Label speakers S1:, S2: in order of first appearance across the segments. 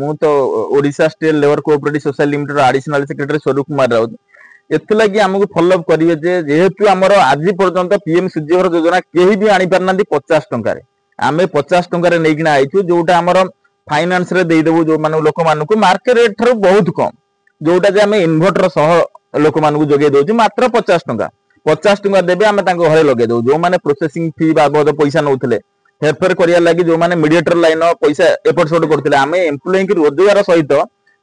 S1: मु तो Odisha state labour cooperative society limited additional secretary स्वरूप कुमार राउत एथिलागि आमको फॉलोअप करिवे जे जेहेतु हमर आज पर्यंत पीएम सूर्यघर योजना केही भी आनी परनांती 50 टंका रे आमे 50 टंका रे नेकिना आइछु जोटा हमर फाइनेंस रे देई देबु जो माने लोक मानकु मार्केट रेट थारु बहुत कम जोटा जे आमे इन्वर्टर सह लोक मानकु जोगे दोछु मात्र 50 टंका देबे आमे तांको घरे लगे दउ जो माने प्रोसेसिंग फी बाबद पैसा नउथले हेरफेर करिया लागि जो माने मीडिएटर लाइन पैसा एपट सोट करथिले आमे एम्प्लॉय की रोजगार सहित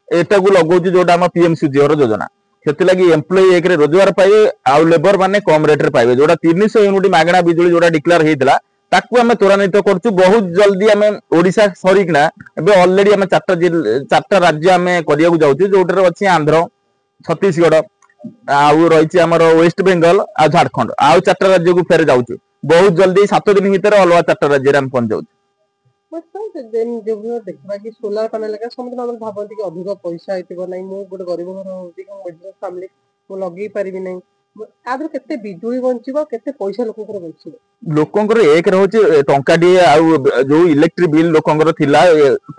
S1: एटा को लगौछु जोटा हम पीएम सूर्यघर योजना सेति लागि एम्प्लॉय एक रे रोजगार पाइबे आ लेबर माने कम रेट रे पाइबे जोटा 300 यूनिट मागणा बिजुली जोटा डिक्लेयर हेइतला ताकू आमे त्वरान्वित करछु बहुत जल्दी आमे ओडिशा सरीकना एबे ऑलरेडी आमे चारटा राज्य आमे करिया को जाउछु जोटर अछि आंध्र छत्तीसगढ़ आउ रही हमर वेस्ट बेंगल आ झारखंड आउ चारटा राज्य को फेर जाउछु बहुत जल्दी 7 दिन भीतर अलग चारटा राज्य हम पहुंच जाउछु
S2: देखा कि सोलार पैनल का समझ भावती कि अधिक पैसा आइथिबो नै मु गोटे गरीब घर होउची कि मिडिल फैमिली मु लगी परिबि नै आदर केते बिजुली बंचिबो केते पैसा लोककर बंचिबो
S1: लोककर एक रहउची टंका डी आउ जो इलेक्ट्रिक बिल लोककर थिला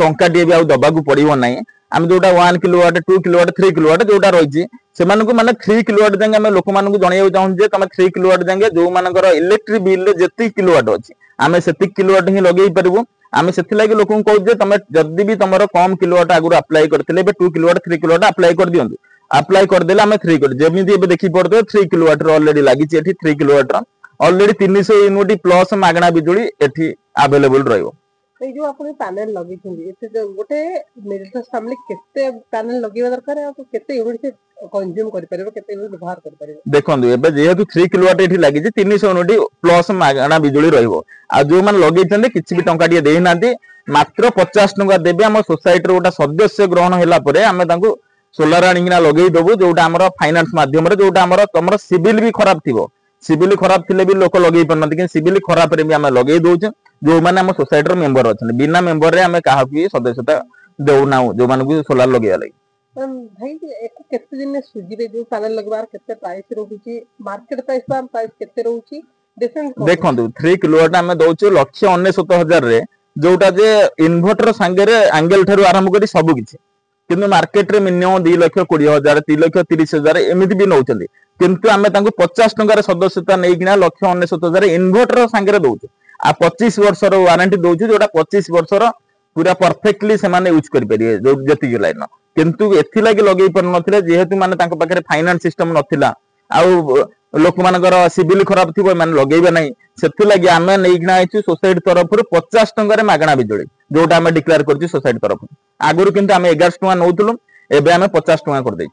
S1: टंका डी भी आउ दबा को पड़िबो नै हम जोटा 1 किलोवाट 2 किलोवाट 3 किलोवाट जोटा रहिची सेमानकु माने 3 किलोवाट जांगे हम लोक मानकु जणिया चाहू जे तमे 3 किलोवाट जांगे जो मानकर इलेक्ट्रिक बिल रे जेति किलोवाट अछि आमे सेति किलोवाट ही लगेई परबो आमे सेति लागि लोकन कहू जे तमे जदी भी तमरो कम किलोवाट आगु अप्लाई करथिले बे 2 किलोवाट 3 किलोवाट अप्लाई कर दियंतु अप्लाई कर देला आमे 3 कर जेमिति एबे देखि पड़तो 3 किलोवाट रो ऑलरेडी लागि छि एठी 3 किलोवाट रो ऑलरेडी 300 यूनिट प्लस मागणा बिजुली एठी अवेलेबल रहइबो
S2: जो आपने पैनल लगी थी गोटे मिडिल क्लास फैमिली केते पैनल लगेवा दरकार है तो केते यूनिट से कंज्यूम करि परबो केते यूनिट व्यवहार करि परबो
S1: देखंदु एबे जेहेतु 3 किलोवाट एठी लागि जे 300 यूनिट प्लस मागणा बिजुली रहइबो आ जो मान लगै छन्ते किछि भी टंका दिए देई नांती मात्र 50 टंका देबे हम सोसाइटी रो गोटा सदस्य ग्रहण हैला परे हमें तांको सोलार आनिकिना लगै दबु जोटा हमर फाइनेंस माध्यम रे जोटा हमर तमर सिविल भी खराब थिबो सिविल खराब थिले भी लोक लगै परनती कि सिविल खराब रे भी हम लगै दोछ जो माने हम सोसाइटी रो मेंबर अछन बिना मेंबर रे हम काहा की सदस्यता देउ ना जो माने को सोलार लगैया लागि
S2: भाई एक केते दिन सुजी रे जो पैनल लगवार केते प्राइस रहउची मार्केट प्राइस केते रहउची
S1: देखंदु 3 किलोवाट हम दोछु 1,69,000 रे जोटा जे इन्वर्टर संगे रे एंगल थारु आरंभ करी सब किछि किंतु मार्केट रे मिनिमम 2,20,000 3,30,000 एमिति भी नउचंदी किंतु हमें तांको 50 टंका रे सदस्यता नै किना 1,69,000 इन्वर्टर संगे रे दोछु आ 25 वर्ष रो वारंटी दोछु जोटा 25 वर्ष रो पूरा परफेक्टली से माने यूज करि परिए जो जति लाइन किंतु एथि लागि लगै पर नथिले जेहेतु माने तांको पाखरे फाइनेंस सिस्टम नथिला आउ लोक मानकर सिविल खराब थिबो माने लगैबे नै सेथि लागि हमें नै किना आइछु सोसाइटी तरफ रो 50 टंका रे मागणा बिजुली जोटा हमें डिक्लेयर करछि सोसाइटी तरफ आगुरु किंतु हमें 11 टंका नउथुलु एबे हमें 50 टंका कर दै